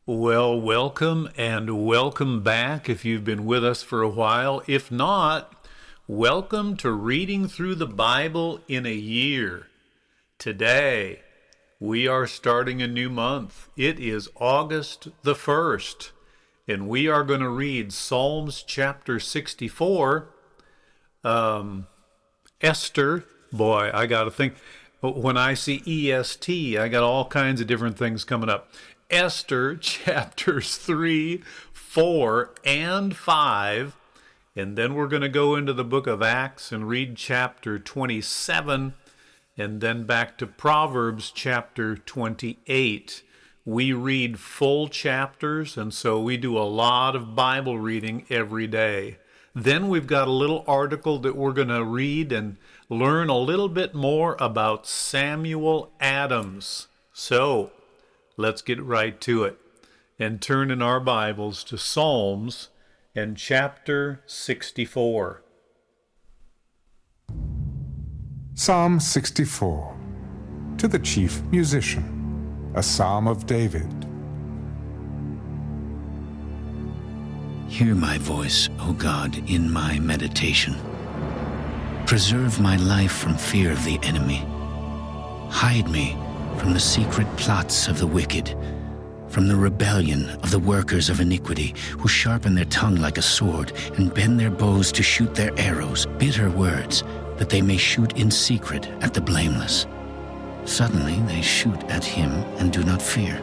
Well, welcome and welcome back if you've been with us for a while. If not, welcome to Reading Through the Bible in a Year. Today, we are starting a new month. It is August the 1st, and we are going to read Psalms chapter 64. Esther, boy, I got to think. When I see EST, I got all kinds of different things coming up. Esther chapters 3, 4, and 5. And then we're going to go into the book of Acts and read chapter 27. And then back to Proverbs chapter 28. We read full chapters, and so we do a lot of Bible reading every day. Then we've got a little article that we're going to read and learn a little bit more about Samuel Adams. So, let's get right to it and turn in our Bibles to Psalms and chapter 64. Psalm 64, to the chief musician, a psalm of David. Hear my voice, O God, in my meditation. Preserve my life from fear of the enemy. Hide me from the secret plots of the wicked, from the rebellion of the workers of iniquity, who sharpen their tongue like a sword and bend their bows to shoot their arrows, bitter words, that they may shoot in secret at the blameless. Suddenly they shoot at him and do not fear.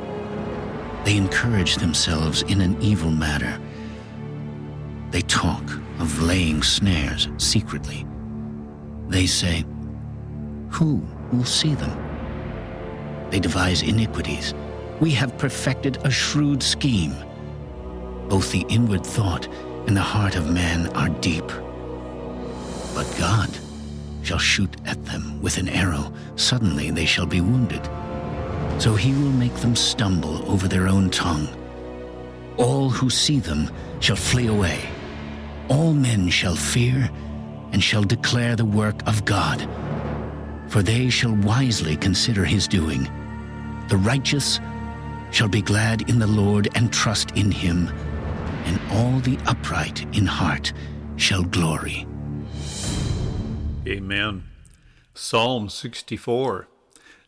They encourage themselves in an evil matter. They talk of laying snares secretly. They say, "Who will see them?" They devise iniquities. We have perfected a shrewd scheme. Both the inward thought and the heart of man are deep. But God shall shoot at them with an arrow. Suddenly they shall be wounded. So he will make them stumble over their own tongue. All who see them shall flee away. All men shall fear and shall declare the work of God. For they shall wisely consider his doing. The righteous shall be glad in the Lord and trust in him, and all the upright in heart shall glory. Amen. Psalm 64.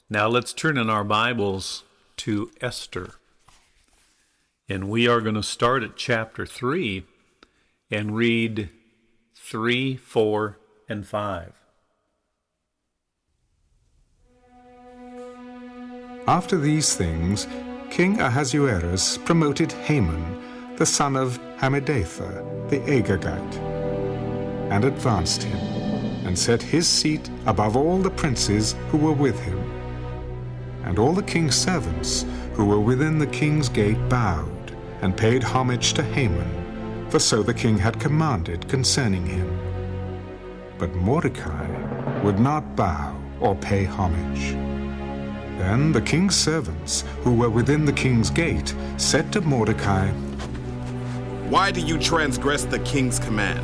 Now let's turn in our Bibles to Esther. And we are going to start at chapter 3 and read 3, 4, and 5. After these things, King Ahasuerus promoted Haman, the son of Hammedatha, the Agagite, and advanced him, and set his seat above all the princes who were with him. And all the king's servants who were within the king's gate bowed, and paid homage to Haman, for so the king had commanded concerning him. But Mordecai would not bow or pay homage. Then the king's servants, who were within the king's gate, said to Mordecai, "Why do you transgress the king's command?"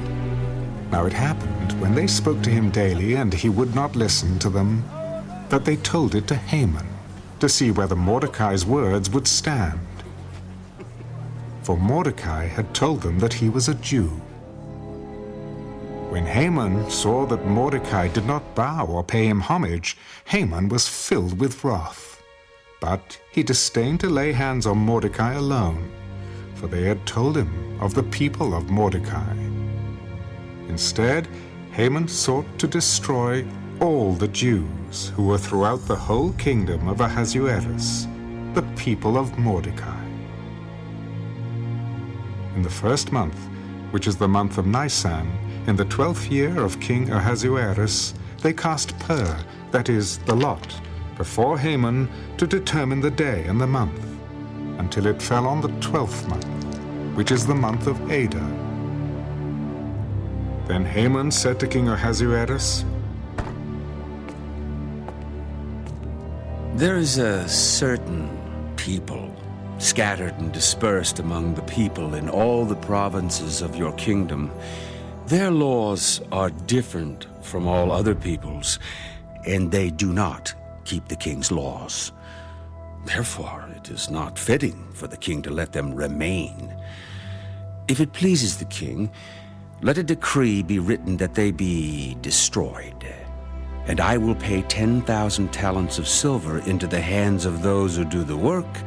Now it happened, when they spoke to him daily, and he would not listen to them, that they told it to Haman, to see whether Mordecai's words would stand. For Mordecai had told them that he was a Jew. When Haman saw that Mordecai did not bow or pay him homage, Haman was filled with wrath. But he disdained to lay hands on Mordecai alone, for they had told him of the people of Mordecai. Instead, Haman sought to destroy all the Jews who were throughout the whole kingdom of Ahasuerus, the people of Mordecai. In the first month, which is the month of Nisan, in the 12th year of King Ahasuerus, they cast pur, that is, the lot, before Haman to determine the day and the month, until it fell on the 12th month, which is the month of Adar. Then Haman said to King Ahasuerus, "There is a certain people scattered and dispersed among the people in all the provinces of your kingdom. Their laws are different from all other people's, and they do not keep the king's laws. Therefore, it is not fitting for the king to let them remain. If it pleases the king, let a decree be written that they be destroyed, and I will pay 10,000 talents of silver into the hands of those who do the work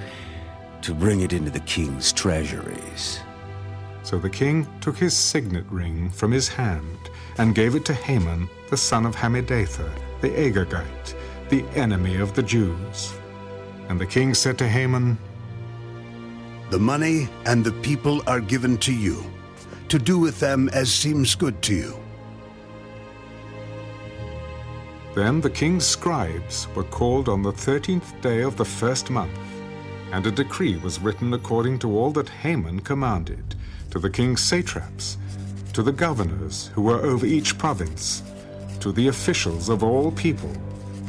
to bring it into the king's treasuries. So the king took his signet ring from his hand and gave it to Haman, the son of Hammedatha, the Agagite, the enemy of the Jews. And the king said to Haman, "The money and the people are given to you, to do with them as seems good to you." Then the king's scribes were called on the 13th day of the first month, and a decree was written according to all that Haman commanded, to the king's satraps, to the governors who were over each province, to the officials of all people,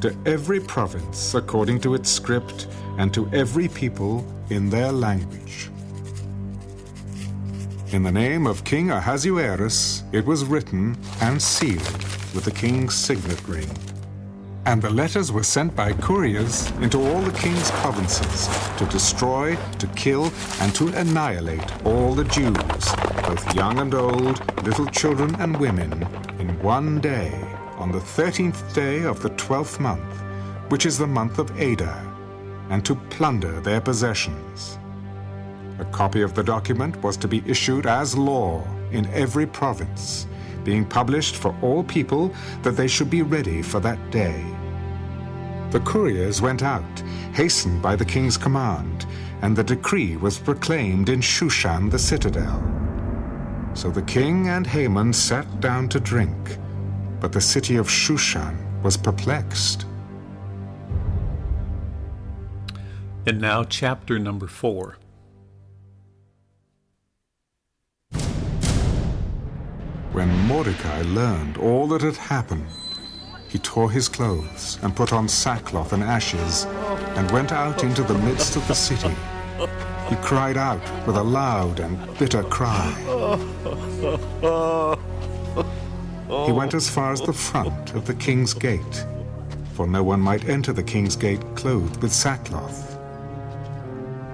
to every province according to its script, and to every people in their language. In the name of King Ahasuerus it was written and sealed with the king's signet ring. And the letters were sent by couriers into all the king's provinces to destroy, to kill, and to annihilate all the Jews, both young and old, little children and women, in one day, on the 13th day of the 12th month, which is the month of Adar, and to plunder their possessions. A copy of the document was to be issued as law in every province, being published for all people that they should be ready for that day. The couriers went out, hastened by the king's command, and the decree was proclaimed in Shushan the citadel. So the king and Haman sat down to drink, but the city of Shushan was perplexed. And now chapter number 4. When Mordecai learned all that had happened, he tore his clothes and put on sackcloth and ashes and went out into the midst of the city. He cried out with a loud and bitter cry. He went as far as the front of the king's gate, for no one might enter the king's gate clothed with sackcloth.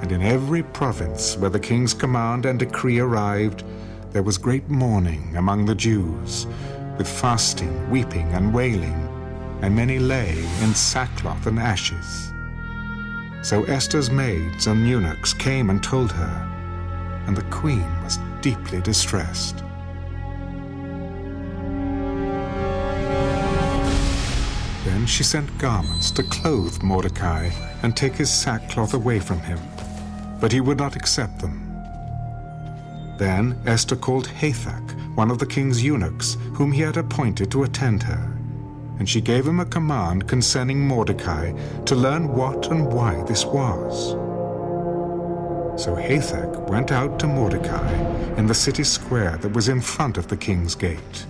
And in every province where the king's command and decree arrived, there was great mourning among the Jews, with fasting, weeping, and wailing, and many lay in sackcloth and ashes. So Esther's maids and eunuchs came and told her, and the queen was deeply distressed. Then she sent garments to clothe Mordecai and take his sackcloth away from him, but he would not accept them. Then Esther called Hathach, one of the king's eunuchs, whom he had appointed to attend her, and she gave him a command concerning Mordecai to learn what and why this was. So Hathach went out to Mordecai in the city square that was in front of the king's gate,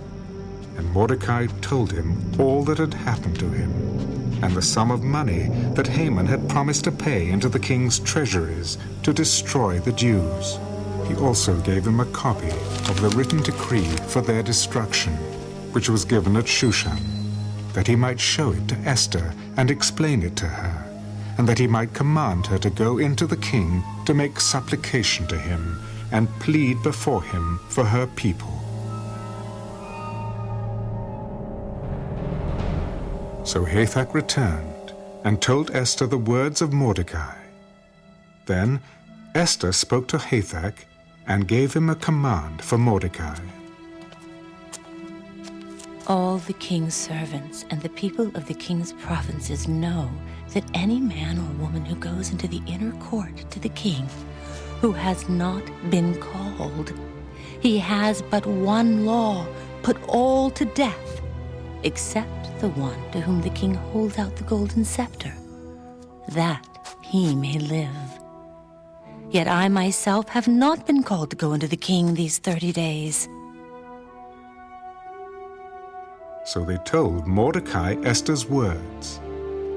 and Mordecai told him all that had happened to him, and the sum of money that Haman had promised to pay into the king's treasuries to destroy the Jews. He also gave him a copy of the written decree for their destruction, which was given at Shushan, that he might show it to Esther and explain it to her, and that he might command her to go into the king to make supplication to him and plead before him for her people. So Hathach returned and told Esther the words of Mordecai. Then Esther spoke to Hathach and gave him a command for Mordecai. All the king's servants and the people of the king's provinces know that any man or woman who goes into the inner court to the king, who has not been called, he has but one law: put all to death, except the one to whom the king holds out the golden scepter, that he may live. Yet I myself have not been called to go into the king these 30 days. So they told Mordecai Esther's words,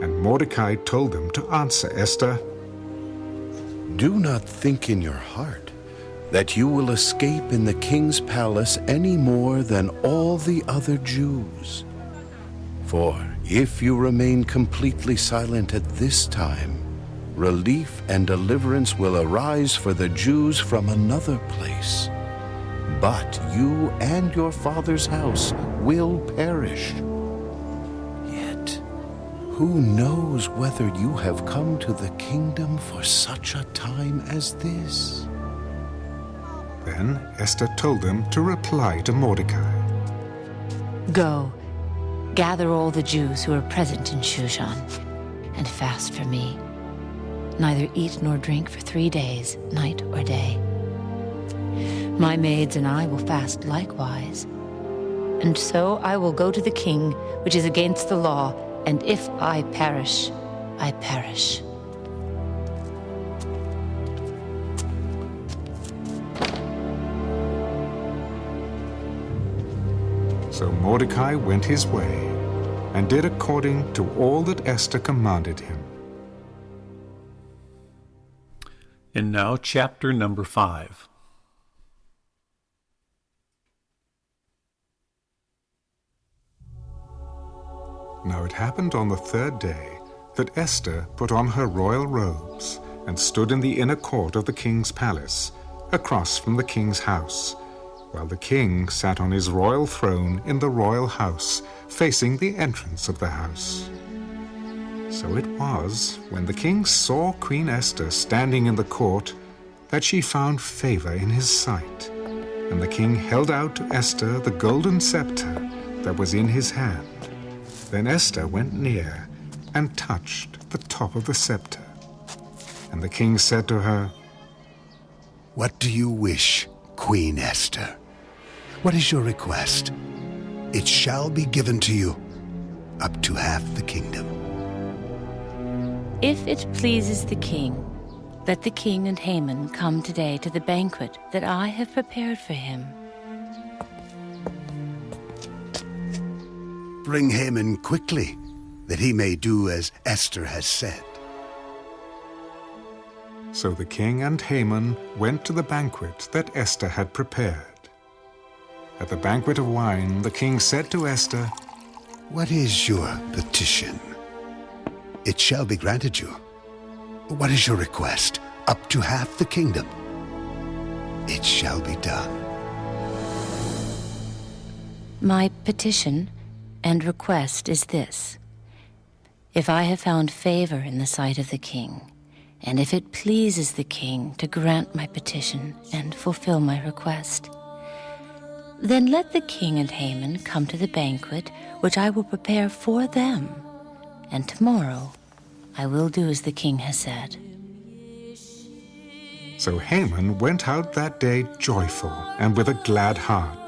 and Mordecai told them to answer Esther, Do not think in your heart that you will escape in the king's palace any more than all the other Jews. For if you remain completely silent at this time, relief and deliverance will arise for the Jews from another place. But you and your father's house will perish. Yet, who knows whether you have come to the kingdom for such a time as this? Then Esther told them to reply to Mordecai. Go, gather all the Jews who are present in Shushan, and fast for me. Neither eat nor drink for 3 days, night or day. My maids and I will fast likewise. And so I will go to the king, which is against the law, and if I perish, I perish. So Mordecai went his way, and did according to all that Esther commanded him. And now chapter number 5. Now it happened on the 3rd day that Esther put on her royal robes and stood in the inner court of the king's palace, across from the king's house, while the king sat on his royal throne in the royal house, facing the entrance of the house. So it was, when the king saw Queen Esther standing in the court, that she found favor in his sight. And the king held out to Esther the golden scepter that was in his hand. Then Esther went near and touched the top of the scepter. And the king said to her, "What do you wish, Queen Esther? What is your request? It shall be given to you, up to half the kingdom." If it pleases the king, let the king and Haman come today to the banquet that I have prepared for him. Bring Haman quickly, that he may do as Esther has said. So the king and Haman went to the banquet that Esther had prepared. At the banquet of wine, the king said to Esther, "What is your petition? It shall be granted you. What is your request? Up to half the kingdom. It shall be done." My petition and request is this. If I have found favor in the sight of the king, and if it pleases the king to grant my petition and fulfill my request, then let the king and Haman come to the banquet which I will prepare for them, and tomorrow I will do as the king has said. So Haman went out that day joyful and with a glad heart.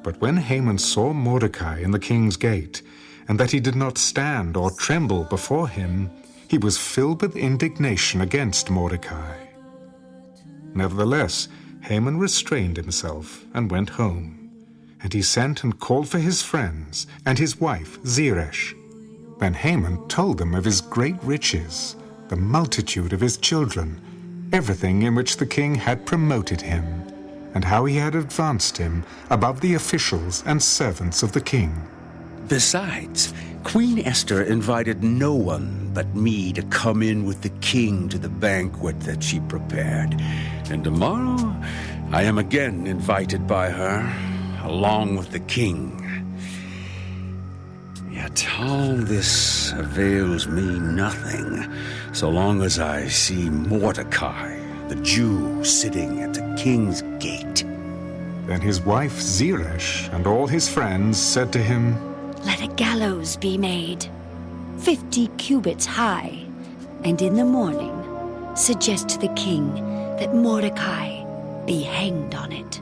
But when Haman saw Mordecai in the king's gate, and that he did not stand or tremble before him, he was filled with indignation against Mordecai. Nevertheless, Haman restrained himself and went home. And he sent and called for his friends and his wife Zeresh. Then Haman told them of his great riches, the multitude of his children, everything in which the king had promoted him, and how he had advanced him above the officials and servants of the king. Besides, Queen Esther invited no one but me to come in with the king to the banquet that she prepared. And tomorrow, I am again invited by her, along with the king. Yet all this avails me nothing, so long as I see Mordecai, the Jew, sitting at the king's gate. Then his wife Zeresh and all his friends said to him, "Let a gallows be made, 50 cubits high, and in the morning suggest to the king that Mordecai be hanged on it.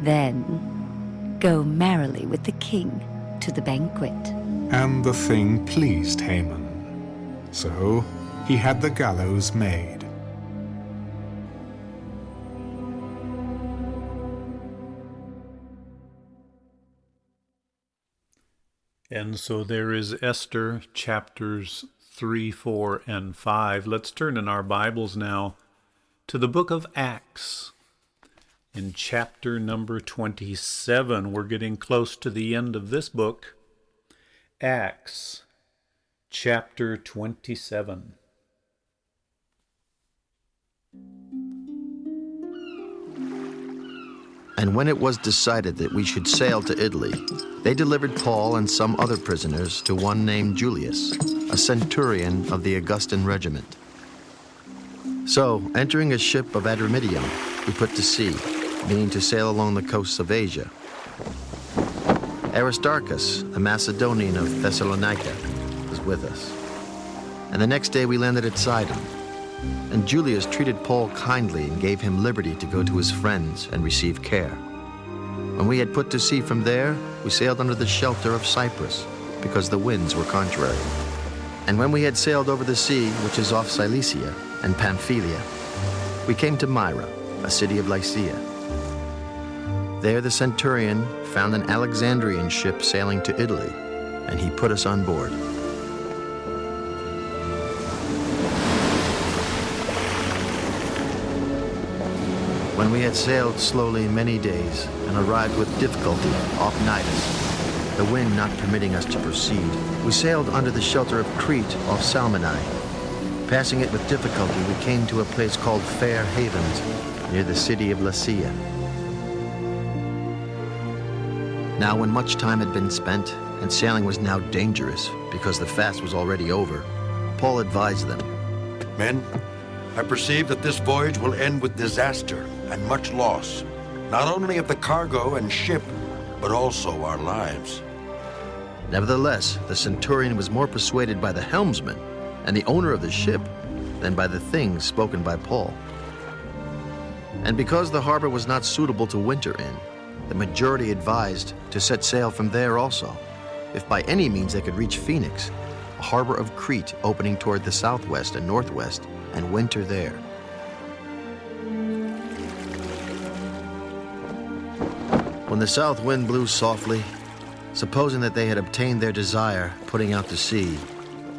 Then go merrily with the king to the banquet." And the thing pleased Haman. So he had the gallows made. And so there is Esther chapters 3, 4, and 5. Let's turn in our Bibles now to the book of Acts. In chapter number 27, we're getting close to the end of this book. Acts chapter 27. And when it was decided that we should sail to Italy, they delivered Paul and some other prisoners to one named Julius, a centurion of the Augustan regiment. So, entering a ship of Adramyttium, we put to sea, meaning to sail along the coasts of Asia. Aristarchus, a Macedonian of Thessalonica, was with us. And the next day we landed at Sidon. And Julius treated Paul kindly and gave him liberty to go to his friends and receive care. When we had put to sea from there, we sailed under the shelter of Cyprus, because the winds were contrary. And when we had sailed over the sea, which is off Cilicia and Pamphylia, we came to Myra, a city of Lycia. There the centurion found an Alexandrian ship sailing to Italy, and he put us on board. When we had sailed slowly many days and arrived with difficulty off Cnidus, the wind not permitting us to proceed, we sailed under the shelter of Crete off Salmone. Passing it with difficulty, we came to a place called Fair Havens, near the city of Lasea. Now when much time had been spent, and sailing was now dangerous, because the fast was already over, Paul advised them. Men, I perceive that this voyage will end with disaster and much loss, not only of the cargo and ship, but also our lives. Nevertheless, the centurion was more persuaded by the helmsman and the owner of the ship than by the things spoken by Paul. And because the harbor was not suitable to winter in, the majority advised to set sail from there also, if by any means they could reach Phoenix, a harbor of Crete opening toward the southwest and northwest, and winter there. When the south wind blew softly, supposing that they had obtained their desire, putting out to sea,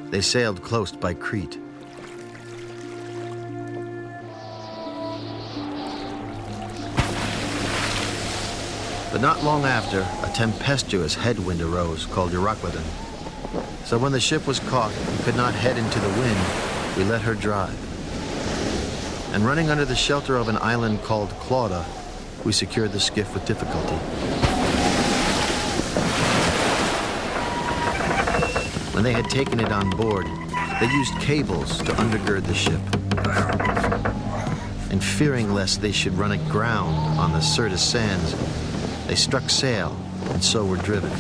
they sailed close by Crete. But not long after, a tempestuous headwind arose called Euroclydon. So when the ship was caught and could not head into the wind, we let her drive. And running under the shelter of an island called Clauda, we secured the skiff with difficulty. When they had taken it on board, they used cables to undergird the ship. And fearing lest they should run aground on the Syrtis sands, they struck sail and so were driven.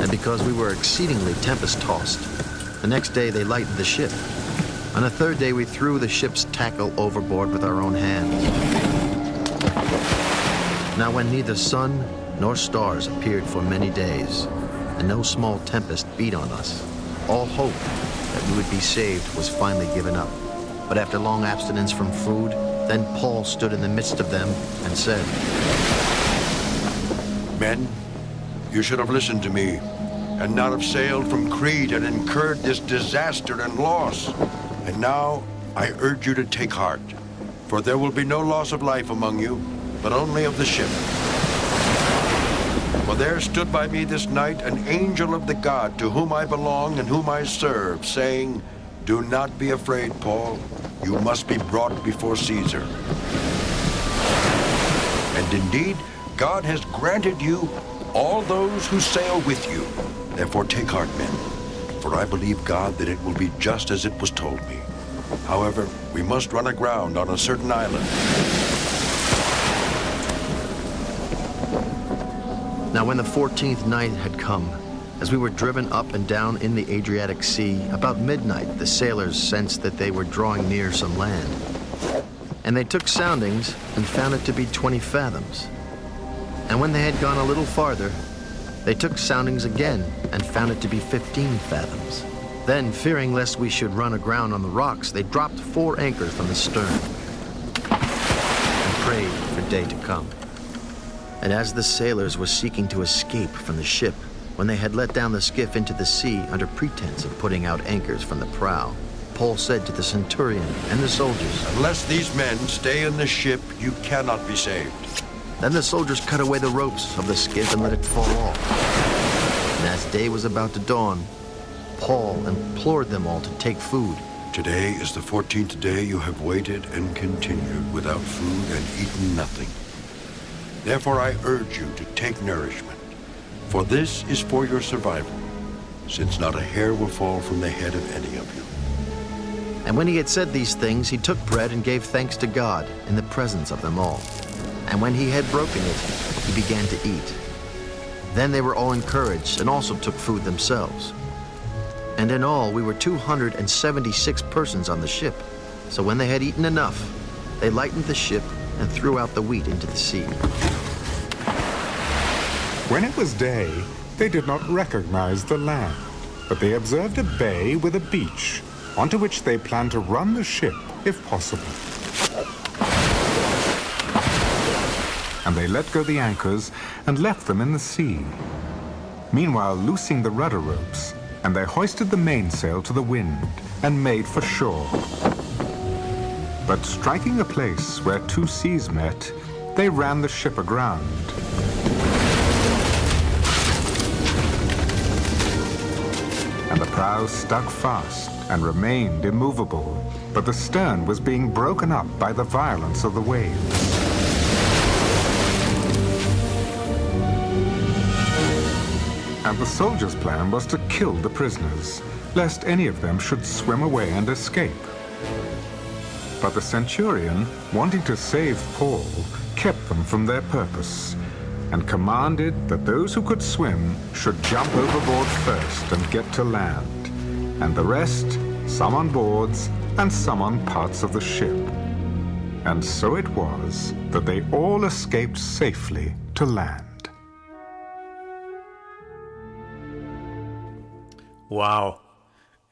And because we were exceedingly tempest-tossed, the next day they lightened the ship. On the third day we threw the ship's tackle overboard with our own hands. Now when neither sun nor stars appeared for many days, and no small tempest beat on us, all hope that we would be saved was finally given up. But after long abstinence from food, then Paul stood in the midst of them and said, Men, you should have listened to me, and not have sailed from Crete and incurred this disaster and loss. And now I urge you to take heart, for there will be no loss of life among you, but only of the ship. For there stood by me this night an angel of the God to whom I belong and whom I serve, saying, Do not be afraid, Paul. You must be brought before Caesar. And indeed, God has granted you all those who sail with you. Therefore take heart, men, for I believe God that it will be just as it was told me. However, we must run aground on a certain island. Now when the 14th night had come, as we were driven up and down in the Adriatic Sea, about midnight the sailors sensed that they were drawing near some land. And they took soundings and found it to be 20 fathoms. And when they had gone a little farther, they took soundings again and found it to be 15 fathoms. Then, fearing lest we should run aground on the rocks, they dropped 4 anchors from the stern and prayed for day to come. And as the sailors were seeking to escape from the ship, when they had let down the skiff into the sea under pretense of putting out anchors from the prow, Paul said to the centurion and the soldiers, Unless these men stay in the ship, you cannot be saved. Then the soldiers cut away the ropes of the skiff and let it fall off. And as day was about to dawn, Paul implored them all to take food, Today is the 14th day you have waited and continued without food and eaten nothing. Therefore I urge you to take nourishment, for this is for your survival, since not a hair will fall from the head of any of you. And when he had said these things, he took bread and gave thanks to God in the presence of them all. And when he had broken it, he began to eat. Then they were all encouraged and also took food themselves. And in all, we were 276 persons on the ship. So when they had eaten enough, they lightened the ship and threw out the wheat into the sea. When it was day, they did not recognize the land, but they observed a bay with a beach, onto which they planned to run the ship if possible. And they let go the anchors and left them in the sea. Meanwhile, loosing the rudder ropes, and they hoisted the mainsail to the wind and made for shore. But striking a place where two seas met, they ran the ship aground. And the prow stuck fast and remained immovable, but the stern was being broken up by the violence of the waves. And the soldiers' plan was to kill the prisoners, lest any of them should swim away and escape. But the centurion, wanting to save Paul, kept them from their purpose, and commanded that those who could swim should jump overboard first and get to land, and the rest, some on boards and some on parts of the ship. And so it was that they all escaped safely to land. Wow.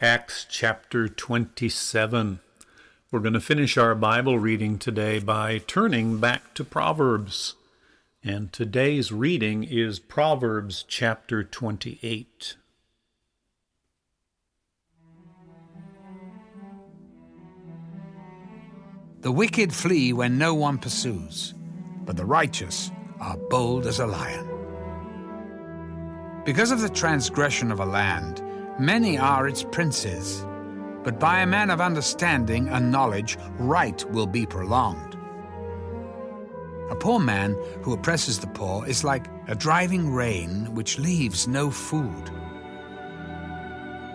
Acts chapter 27. We're going to finish our Bible reading today by turning back to Proverbs. And today's reading is Proverbs chapter 28. The wicked flee when no one pursues, but the righteous are bold as a lion. Because of the transgression of a land, many are its princes, but by a man of understanding and knowledge, right will be prolonged. A poor man who oppresses the poor is like a driving rain which leaves no food.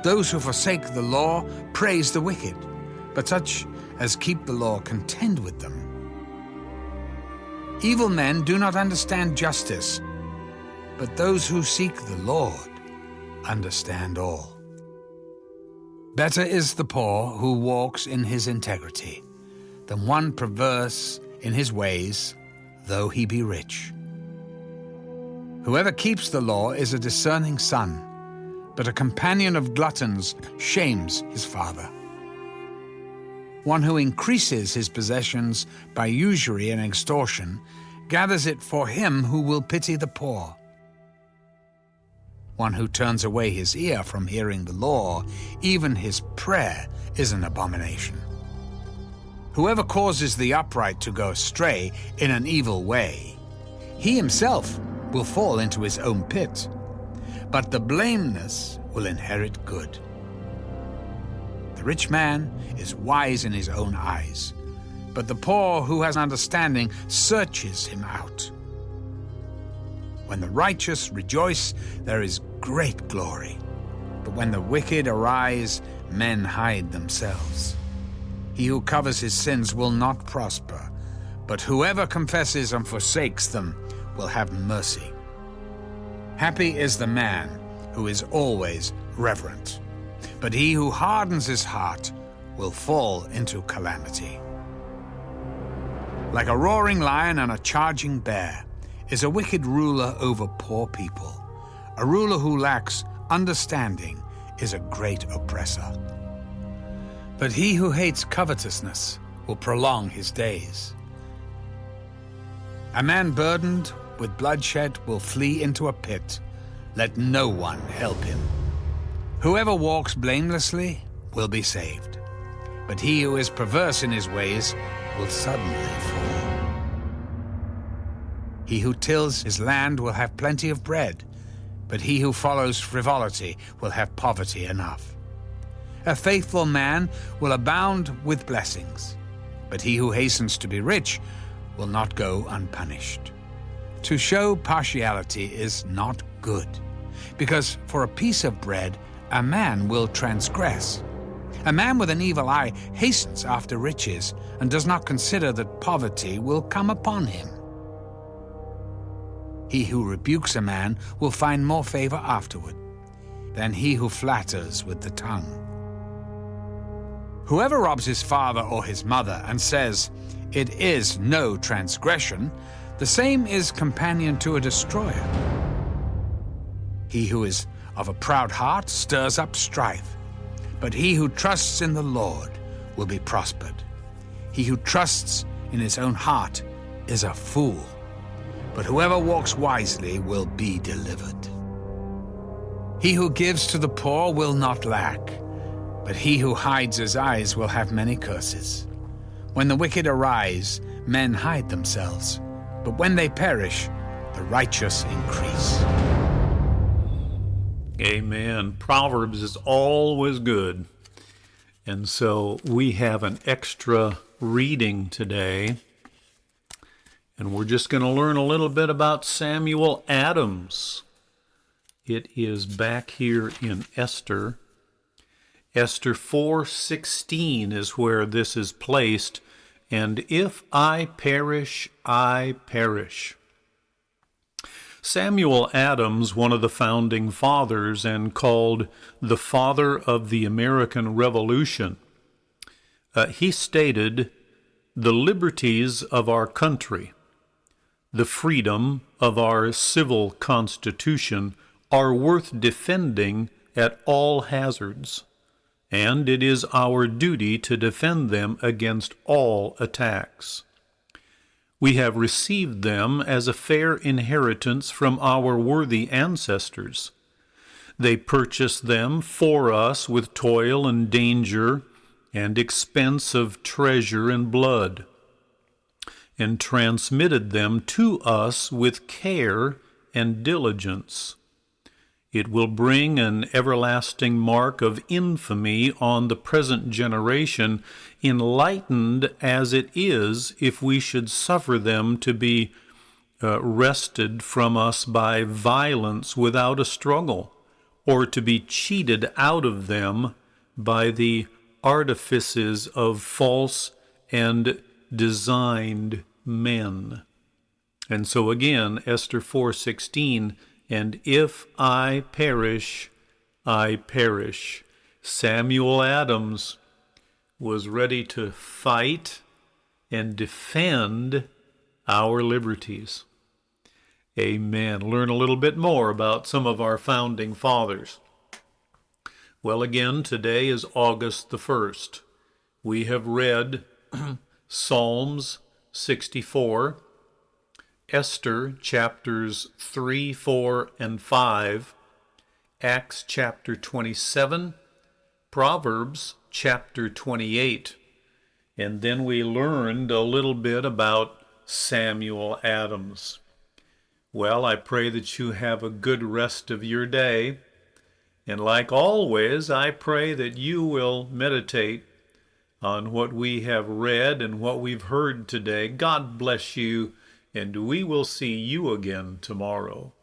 Those who forsake the law praise the wicked, but such as keep the law contend with them. Evil men do not understand justice, but those who seek the Lord understand all. Better is the poor who walks in his integrity than one perverse in his ways, though he be rich. Whoever keeps the law is a discerning son, but a companion of gluttons shames his father. One who increases his possessions by usury and extortion gathers it for him who will pity the poor. One who turns away his ear from hearing the law, even his prayer is an abomination. Whoever causes the upright to go astray in an evil way, he himself will fall into his own pit, but the blameless will inherit good. The rich man is wise in his own eyes, but the poor who has understanding searches him out. When the righteous rejoice, there is great glory, but when the wicked arise, men hide themselves. He who covers his sins will not prosper, but whoever confesses and forsakes them will have mercy. Happy is the man who is always reverent, but he who hardens his heart will fall into calamity. Like a roaring lion and a charging bear is a wicked ruler over poor people. A ruler who lacks understanding is a great oppressor. But he who hates covetousness will prolong his days. A man burdened with bloodshed will flee into a pit. Let no one help him. Whoever walks blamelessly will be saved, but he who is perverse in his ways will suddenly fall. He who tills his land will have plenty of bread, but he who follows frivolity will have poverty enough. A faithful man will abound with blessings, but he who hastens to be rich will not go unpunished. To show partiality is not good, because for a piece of bread a man will transgress. A man with an evil eye hastens after riches and does not consider that poverty will come upon him. He who rebukes a man will find more favor afterward than he who flatters with the tongue. Whoever robs his father or his mother and says, "It is no transgression," the same is companion to a destroyer. He who is of a proud heart stirs up strife, but he who trusts in the Lord will be prospered. He who trusts in his own heart is a fool, but whoever walks wisely will be delivered. He who gives to the poor will not lack, but he who hides his eyes will have many curses. When the wicked arise, men hide themselves, but when they perish, the righteous increase. Amen. Proverbs is always good. And so we have an extra reading today. And we're just going to learn a little bit about Samuel Adams. It is back here in Esther. Esther 4:16 is where this is placed. And if I perish, I perish. Samuel Adams, one of the founding fathers and called the father of the American Revolution, he stated, "The liberties of our country, the freedom of our civil constitution are worth defending at all hazards, and it is our duty to defend them against all attacks. We have received them as a fair inheritance from our worthy ancestors. They purchased them for us with toil and danger and expense of treasure and blood, and transmitted them to us with care and diligence. It will bring an everlasting mark of infamy on the present generation, enlightened as it is, if we should suffer them to be wrested from us by violence without a struggle, or to be cheated out of them by the artifices of false and designed men." And so again, Esther 4:16, "And if I perish, I perish." Samuel Adams was ready to fight and defend our liberties. Amen. Learn a little bit more about some of our founding fathers. Well, again, today is August the 1st. We have read Psalms 64, Esther chapters 3, 4, and 5, Acts chapter 27, Proverbs chapter 28, and then we learned a little bit about Samuel Adams. Well, I pray that you have a good rest of your day, and like always, I pray that you will meditate on what we have read and what we've heard today. God bless you, and we will see you again tomorrow.